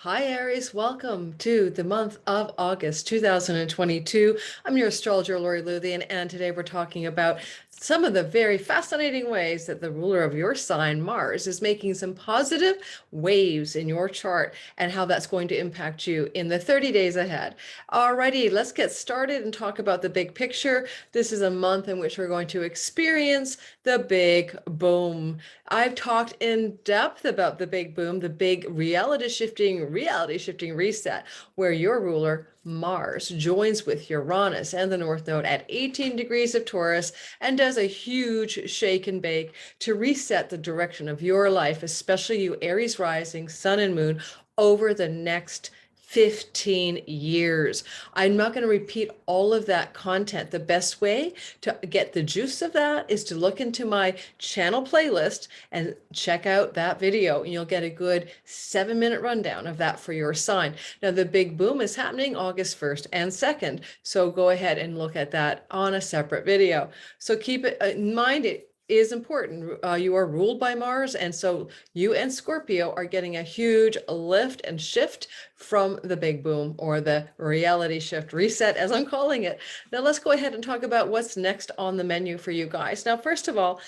Hi, Aries. Welcome to the month of August 2022. I'm your astrologer, Lori Luthian, and today we're talking about some of the very fascinating ways that the ruler of your sign, Mars, is making some positive waves in your chart and how that's going to impact you in the 30 days ahead. Alrighty, let's get started and talk about the big picture. This is a month in which we're going to experience the big boom. I've talked in depth about the big boom, the big reality shifting reset, where your ruler, Mars, joins with Uranus and the North Node at 18 degrees of Taurus and does a huge shake and bake to reset the direction of your life, especially you Aries rising, Sun and Moon, over the next 15 years. I'm not going to repeat all of that content. The best way to get the juice of that is to look into my channel playlist and check out that video, and you'll get a good 7-minute rundown of that for your sign. Now, the big boom is happening August 1st and 2nd, so go ahead and look at that on a separate video. So keep it in mind, it is important. You are ruled by Mars, and so you and Scorpio are getting a huge lift and shift from the big boom, or the reality shift reset, as I'm calling it. Now let's go ahead and talk about what's next on the menu for you guys. Now, first of all,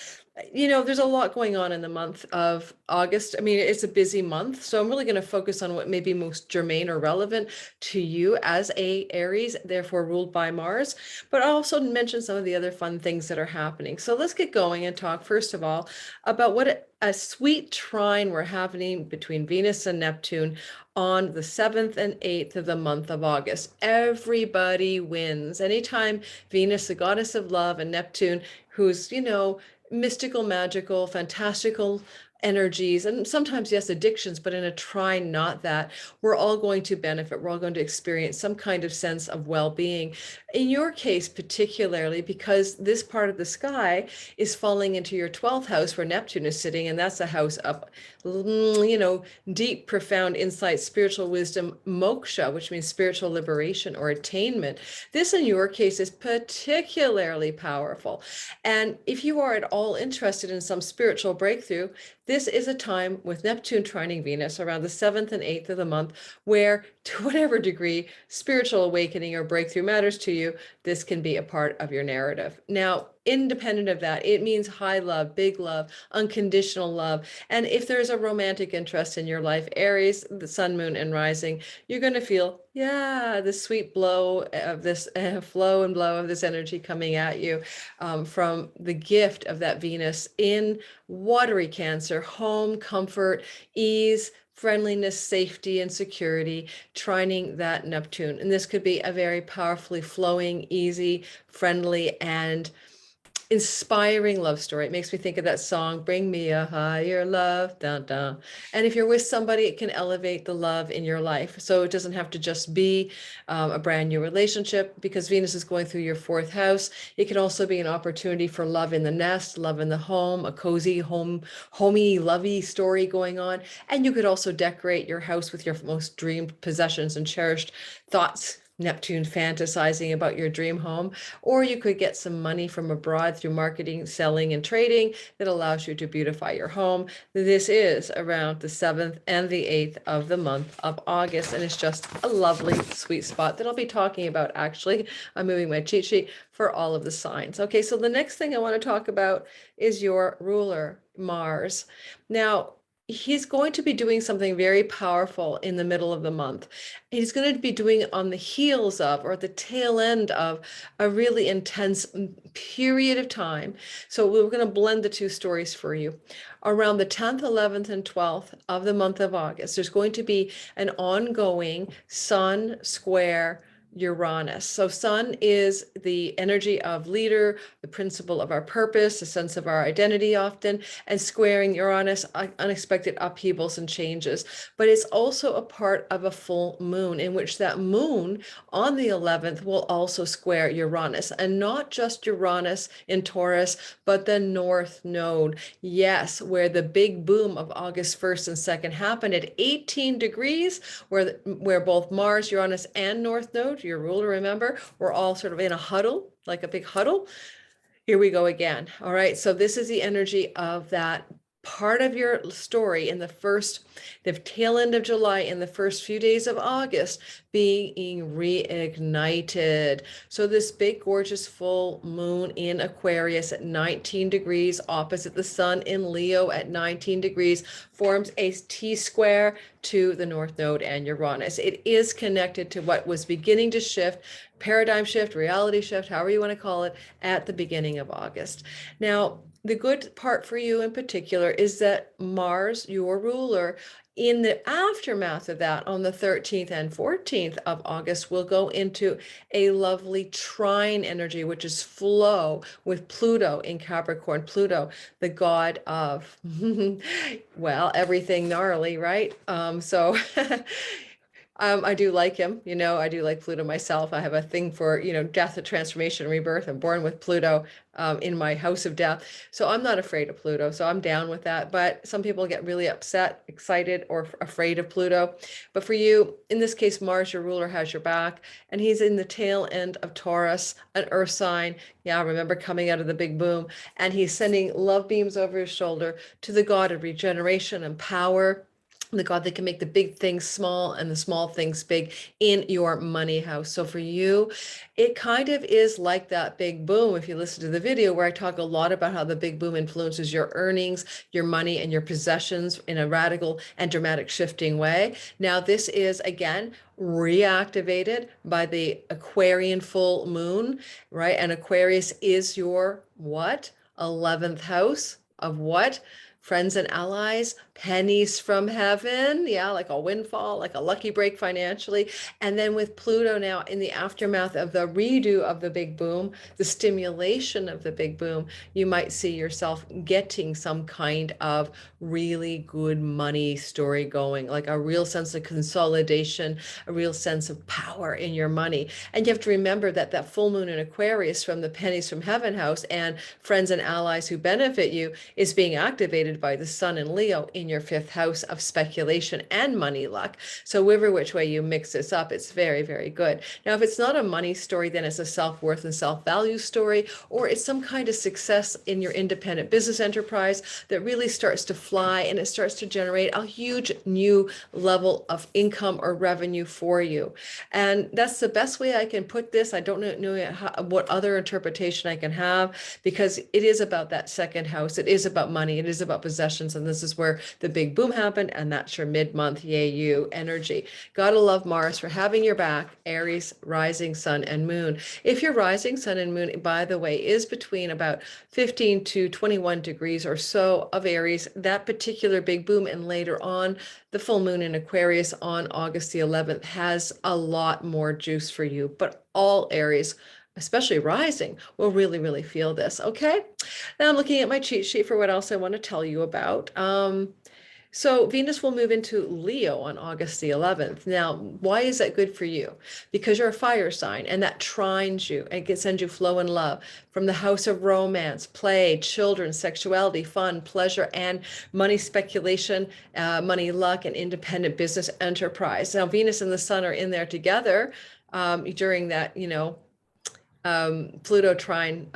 there's a lot going on in the month of August. I mean, it's a busy month, so I'm really going to focus on what may be most germane or relevant to you as a Aries, therefore ruled by Mars, but I'll also mention some of the other fun things that are happening. So let's get going and talk, first of all, about what a sweet trine we're having between Venus and Neptune on the 7th and 8th of the month of August. Everybody wins. Anytime Venus, the goddess of love, and Neptune, who's, mystical, magical, fantastical energies, and sometimes, yes, addictions, but in a trine, not that, we're all going to benefit. We're all going to experience some kind of sense of well-being. In your case, particularly because this part of the sky is falling into your 12th house where Neptune is sitting, and that's a house of, deep, profound insight, spiritual wisdom, moksha, which means spiritual liberation or attainment. This, in your case, is particularly powerful. And if you are at all interested in some spiritual breakthrough, this is a time with Neptune trining Venus around the 7th and 8th of the month, where, to whatever degree spiritual awakening or breakthrough matters to you, this can be a part of your narrative. Now, independent of that, it means high love, big love, unconditional love. And if there's a romantic interest in your life, Aries, the sun, moon, and rising, you're going to feel, the sweet blow of this flow and blow of this energy coming at you from the gift of that Venus in watery Cancer, home, comfort, ease, friendliness, safety, and security, trining that Neptune. And this could be a very powerfully flowing, easy, friendly, and inspiring love story. It makes me think of that song, Bring Me a Higher Love, dun, dun. And if you're with somebody, it can elevate the love in your life. So it doesn't have to just be a brand new relationship, because Venus is going through your 4th house. It can also be an opportunity for love in the nest, love in the home, a cozy homey, lovey story going on. And you could also decorate your house with your most dreamed possessions and cherished thoughts, Neptune fantasizing about your dream home. Or you could get some money from abroad through marketing, selling, and trading that allows you to beautify your home. This is around the 7th and the 8th of the month of August, and it's just a lovely, sweet spot that I'll be talking about. Actually, I'm moving my cheat sheet for all of the signs. Okay, so the next thing I want to talk about is your ruler, Mars. Now, he's going to be doing something very powerful in the middle of the month. He's going to be doing it on the heels of, or at the tail end of, a really intense period of time. So we're going to blend the two stories for you. Around the 10th, 11th, and 12th of the month of August, there's going to be an ongoing Sun square Uranus. So Sun is the energy of leader, the principle of our purpose, a sense of our identity often, and squaring Uranus, unexpected upheavals and changes. But it's also a part of a full moon, in which that moon on the 11th will also square Uranus, and not just Uranus in Taurus, but the North Node. Yes, where the big boom of August 1st and 2nd happened at 18 degrees, where both Mars, Uranus, and North Node, your ruler, remember, we're all sort of in a huddle, like a big huddle. Here we go again. All right, so this is the energy of that part of your story in the tail end of July and the first few days of August being reignited. So this big, gorgeous full moon in Aquarius at 19 degrees opposite the sun in Leo at 19 degrees forms a T-square to the North Node and Uranus. It is connected to what was beginning to shift, paradigm shift, reality shift, however you want to call it, at the beginning of August. Now, the good part for you in particular is that Mars, your ruler, in the aftermath of that, on the 13th and 14th of August, will go into a lovely trine energy, which is flow with Pluto in Capricorn. Pluto, the god of, well, everything gnarly, right? I do like him, I do like Pluto myself. I have a thing for, death, transformation, rebirth. I'm born with Pluto in my house of death. So I'm not afraid of Pluto. So I'm down with that. But some people get really upset, excited, or afraid of Pluto. But for you, in this case, Mars, your ruler, has your back. And he's in the tail end of Taurus, an earth sign. Yeah, remember coming out of the big boom. And he's sending love beams over his shoulder to the god of regeneration and power, the god that can make the big things small and the small things big in your money house. So for you, it kind of is like that big boom. If you listen to the video where I talk a lot about how the big boom influences your earnings, your money, and your possessions in a radical and dramatic shifting way. Now, this is, again, reactivated by the Aquarian full moon, right? And Aquarius is your what? 11th house of what? Friends and allies, pennies from heaven. Yeah, like a windfall, like a lucky break financially. And then with Pluto now in the aftermath of the redo of the big boom, the stimulation of the big boom, you might see yourself getting some kind of really good money story going, like a real sense of consolidation, a real sense of power in your money. And you have to remember that that full moon in Aquarius from the pennies from heaven house and friends and allies who benefit you is being activated by the sun in Leo in your 5th house of speculation and money luck. So whichever which way you mix this up, it's very, very good. Now, if it's not a money story, then it's a self-worth and self-value story, or it's some kind of success in your independent business enterprise that really starts to fly and it starts to generate a huge new level of income or revenue for you. And that's the best way I can put this. I don't know what other interpretation I can have, because it is about that 2nd house. It is about money. It is about possessions. And this is where the big boom happened. And that's your mid-month yay you energy. Gotta love Mars for having your back, Aries, rising sun and moon. If your rising sun and moon, by the way, is between about 15 to 21 degrees or so of Aries, that particular big boom, and later on, the full moon in Aquarius on August the 11th has a lot more juice for you. But all Aries, especially rising, will really, really feel this. Okay. Now I'm looking at my cheat sheet for what else I want to tell you about. So Venus will move into Leo on August the 11th. Now, why is that good for you? Because you're a fire sign and that trines you and can send you flow and love from the house of romance, play, children, sexuality, fun, pleasure, and money speculation, money luck, and independent business enterprise. Now, Venus and the sun are in there together during that, Pluto trine,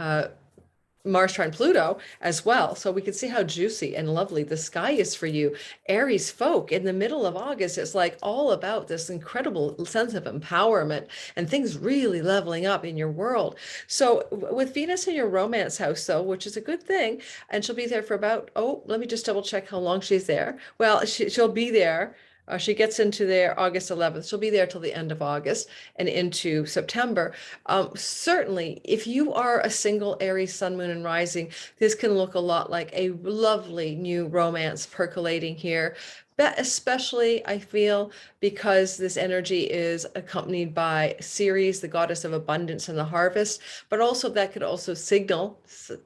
Mars trine Pluto as well. So we can see how juicy and lovely the sky is for you. Aries folk in the middle of August, it's like all about this incredible sense of empowerment and things really leveling up in your world. So with Venus in your romance house, though, which is a good thing, and she'll be there for about, let me just double check how long she's there. Well, she'll be there. She gets into there August 11th. She'll be there till the end of August and into September. Certainly, if you are a single Aries sun, moon, and rising, this can look a lot like a lovely new romance percolating here. But especially, I feel, because this energy is accompanied by Ceres, the goddess of abundance and the harvest, but also that could also signal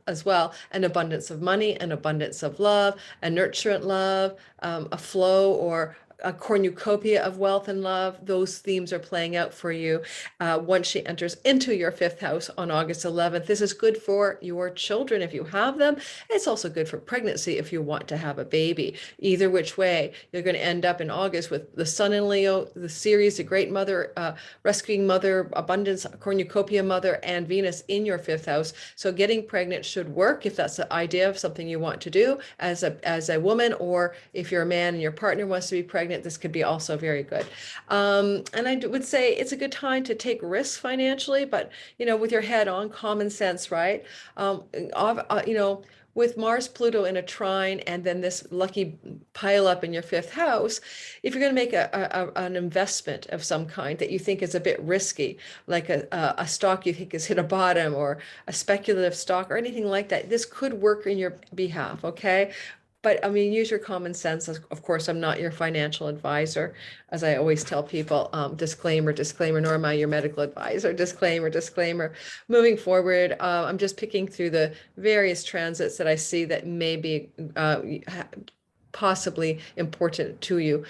as well an abundance of money, an abundance of love, a nurturant love, a flow or a cornucopia of wealth and love. Those themes are playing out for you once she enters into your fifth house on August 11th. This is good for your children if you have them. It's also good for pregnancy if you want to have a baby. Either which way, you're going to end up in August with the Sun in Leo, the Ceres, the Great Mother, Rescuing Mother, Abundance, Cornucopia Mother, and Venus in your fifth house. So getting pregnant should work if that's the idea of something you want to do as a woman, or if you're a man and your partner wants to be pregnant, this could be also very good. And I would say it's a good time to take risks financially, but with your head on, common sense, right? With Mars, Pluto in a trine, and then this lucky pile up in your fifth house, if you're going to make an investment of some kind that you think is a bit risky, like a stock you think has hit a bottom, or a speculative stock, or anything like that, this could work in your behalf, okay? But I mean, use your common sense. Of course, I'm not your financial advisor, as I always tell people. Disclaimer, disclaimer, nor am I your medical advisor. Disclaimer, disclaimer. Moving forward, I'm just picking through the various transits that I see that may be possibly important to you.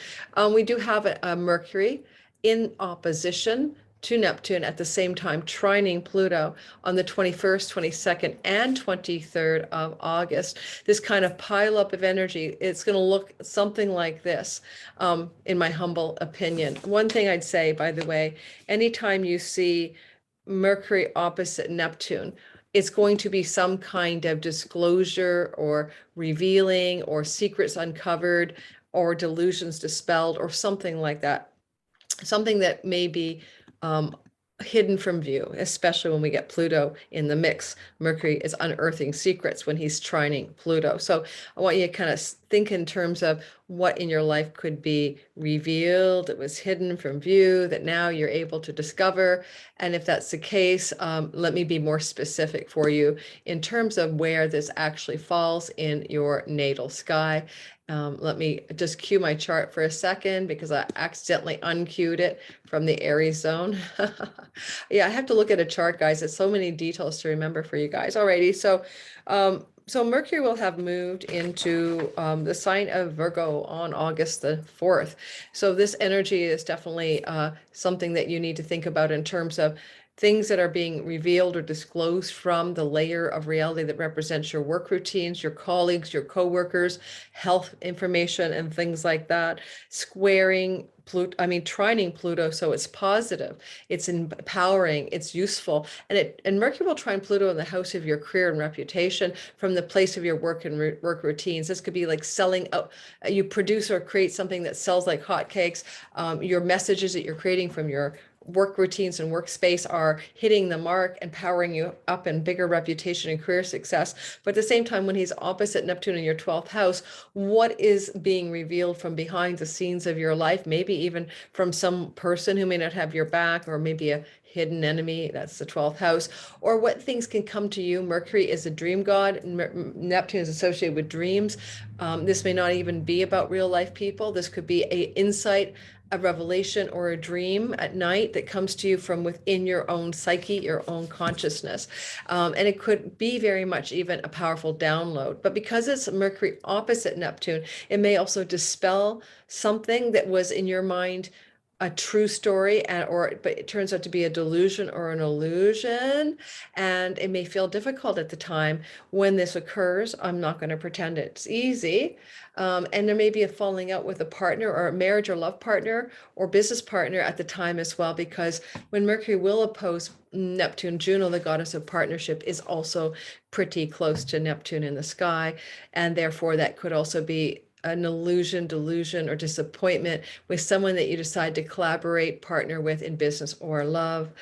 We do have a Mercury in opposition to Neptune at the same time, trining Pluto on the 21st, 22nd, and 23rd of August. This kind of pile up of energy, it's going to look something like this, in my humble opinion. One thing I'd say, by the way, anytime you see Mercury opposite Neptune, it's going to be some kind of disclosure or revealing or secrets uncovered or delusions dispelled or something like that. Something that may be hidden from view, especially when we get Pluto in the mix. Mercury is unearthing secrets when he's trining Pluto. So I want you to kind of think in terms of what in your life could be revealed, that was hidden from view, that now you're able to discover. And if that's the case, let me be more specific for you in terms of where this actually falls in your natal sky. Let me just cue my chart for a second because I accidentally uncued it from the Aries zone. Yeah, I have to look at a chart, guys. It's so many details to remember for you guys. Alrighty, so Mercury will have moved into the sign of Virgo on August the 4th. So this energy is definitely something that you need to think about in terms of things that are being revealed or disclosed from the layer of reality that represents your work routines, your colleagues, your coworkers, health information, and things like that. Squaring Pluto, trining Pluto, so it's positive, it's empowering, it's useful, and Mercury will trine Pluto in the house of your career and reputation from the place of your work and work routines. This could be like selling out. You produce or create something that sells like hotcakes. Your messages that you're creating from your work routines and workspace are hitting the mark and powering you up in bigger reputation and career success. But at the same time, when he's opposite Neptune in your 12th house, what is being revealed from behind the scenes of your life, maybe even from some person who may not have your back, or maybe a hidden enemy, that's the 12th house, or what things can come to you. Mercury is a dream god. Neptune is associated with dreams. This may not even be about real life people. This could be an insight, a revelation, or a dream at night that comes to you from within your own psyche, your own consciousness. And it could be very much even a powerful download. But because it's Mercury opposite Neptune, it may also dispel something that was in your mind a true story, but it turns out to be a delusion or an illusion, and it may feel difficult at the time when this occurs. I'm not going to pretend it's easy. And there may be a falling out with a partner, or a marriage or love partner or business partner at the time as well, because when Mercury will oppose Neptune, Juno, the goddess of partnership, is also pretty close to Neptune in the sky, and therefore that could also be an illusion, delusion, or disappointment with someone that you decide to collaborate, partner with in business or love.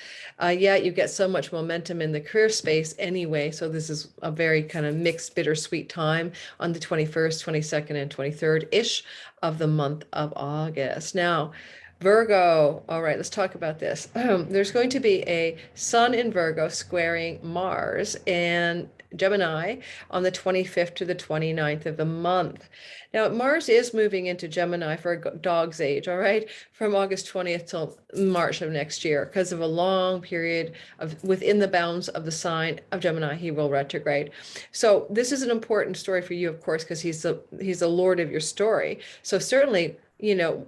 Yeah, you get so much momentum in the career space anyway. So this is a very kind of mixed, bittersweet time on the 21st, 22nd, and 23rd-ish of the month of August. Now, Virgo. All right, let's talk about this. There's going to be a Sun in Virgo squaring Mars and Gemini on the 25th to the 29th of the month. Now, Mars is moving into Gemini for a dog's age, all right, from August 20th till March of next year, because of a long period of within the bounds of the sign of Gemini, he will retrograde. So this is an important story for you, of course, because he's the Lord of your story. So certainly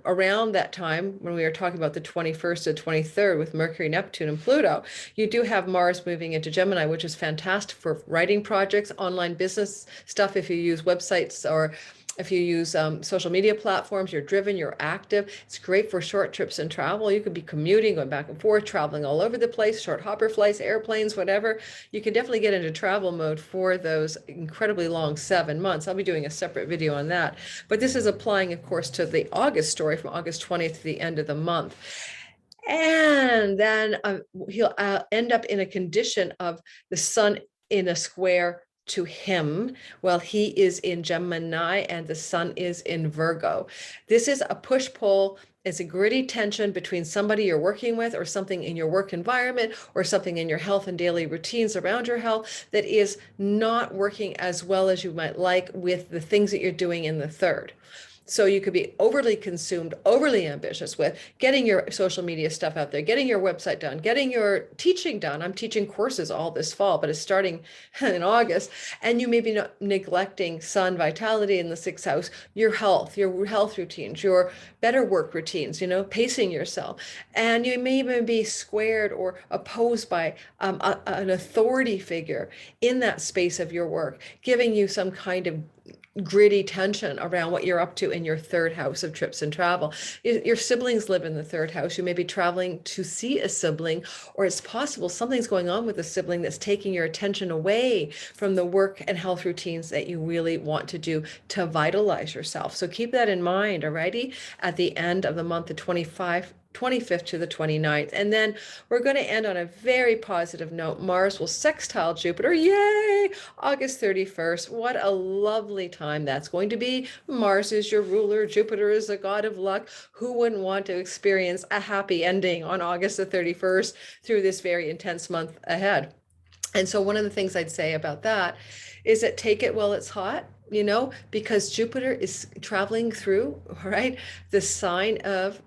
around that time when we were talking about the 21st to 23rd with Mercury, Neptune, and Pluto, you do have Mars moving into Gemini, which is fantastic for writing projects, online business stuff. If you use websites or if you use social media platforms, you're driven, you're active. It's great for short trips and travel. You could be commuting, going back and forth, traveling all over the place, short hopper flights, airplanes, whatever. You can definitely get into travel mode for those incredibly long 7 months. I'll be doing a separate video on that. But this is applying, of course, to the August story from August 20th to the end of the month. And then he'll end up in a condition of the sun in a square to him while he is in Gemini and the sun is in Virgo. This is a push-pull. It's a gritty tension between somebody you're working with or something in your work environment or something in your health and daily routines around your health that is not working as well as you might like with the things that you're doing in the third. So you could be overly consumed, overly ambitious with getting your social media stuff out there, getting your website done, getting your teaching done. I'm teaching courses all this fall, but it's starting in August. And you may be neglecting sun vitality in the sixth house, your health routines, your better work routines, pacing yourself. And you may even be squared or opposed by an authority figure in that space of your work, giving you some kind of gritty tension around what you're up to in your third house of trips and travel. Your siblings live in the third house. You may be traveling to see a sibling, or it's possible something's going on with a sibling that's taking your attention away from the work and health routines that you really want to do to vitalize yourself. So keep that in mind, alrighty? At the end of the month, the 25th to the 29th. And then we're going to end on a very positive note. Mars will sextile Jupiter. Yay! August 31st. What a lovely time that's going to be. Mars is your ruler. Jupiter is the god of luck. Who wouldn't want to experience a happy ending on August the 31st through this very intense month ahead? And so one of the things I'd say about that is that take it while it's hot, because Jupiter is traveling through, right, the sign of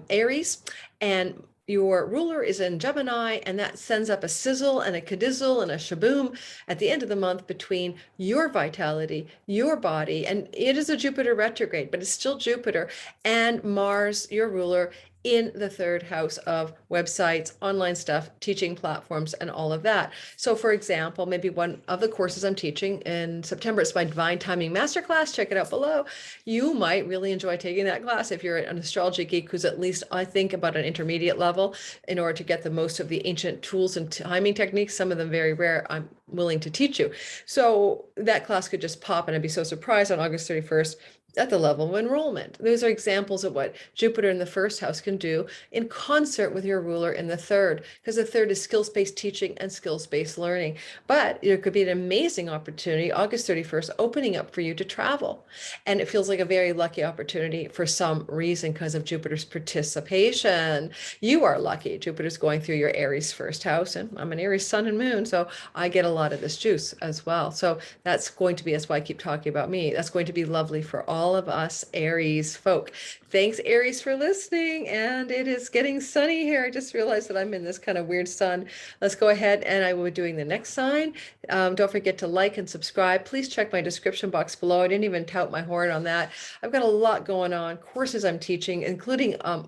Aries, and your ruler is in Gemini, and that sends up a sizzle and a cadizzle and a shaboom at the end of the month between your vitality, your body, and it is a Jupiter retrograde, but it's still Jupiter, and Mars, your ruler, in the third house of websites, online stuff, teaching platforms, and all of that. So for example, maybe one of the courses I'm teaching in September, it's my Divine Timing Masterclass. Check it out below. You might really enjoy taking that class if you're an astrology geek who's at least, I think, about an intermediate level in order to get the most of the ancient tools and timing techniques, some of them very rare, I'm willing to teach you. So that class could just pop, and I'd be so surprised on August 31st at the level of enrollment. Those are examples of what Jupiter in the first house can do in concert with your ruler in the third, because the third is skills-based teaching and skills-based learning. But there could be an amazing opportunity, August 31st, opening up for you to travel. And it feels like a very lucky opportunity for some reason because of Jupiter's participation. You are lucky. Jupiter's going through your Aries first house, and I'm an Aries sun and moon, so I get a lot of this juice as well. So that's going to be, that's why I keep talking about me. That's going to be lovely for all of us Aries folk. Thanks, Aries, for listening. And it is getting sunny here. I just realized that I'm in this kind of weird sun. Let's go ahead, and I will be doing the next sign. Don't forget to like and subscribe. Please check my description box below. I didn't even tout my horn on that. I've got a lot going on, courses I'm teaching, including a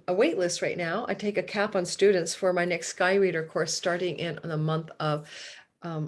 wait list right now. I take a cap on students for my next Sky Reader course starting in the month of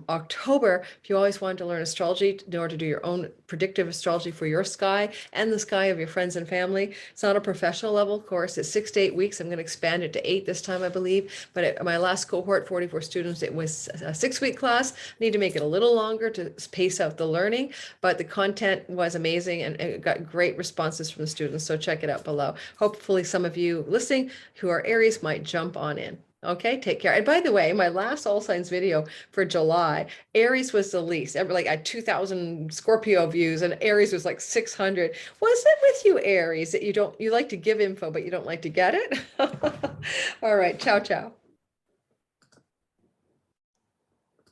October. If you always wanted to learn astrology in order to do your own predictive astrology for your sky and the sky of your friends and family, it's not a professional level course. It's 6 to 8 weeks. I'm going to expand it to 8 this time, I believe. But at my last cohort, 44 students, it was a 6-week class. I need to make it a little longer to pace out the learning, but the content was amazing and it got great responses from the students. So check it out below. Hopefully some of you listening who are Aries might jump on in. Okay, take care. And by the way, my last All Signs video for July, Aries was the least. Like I had 2,000 Scorpio views, and Aries was like 600. What's it with you, Aries, that you like to give info, but you don't like to get it? All right, ciao, ciao.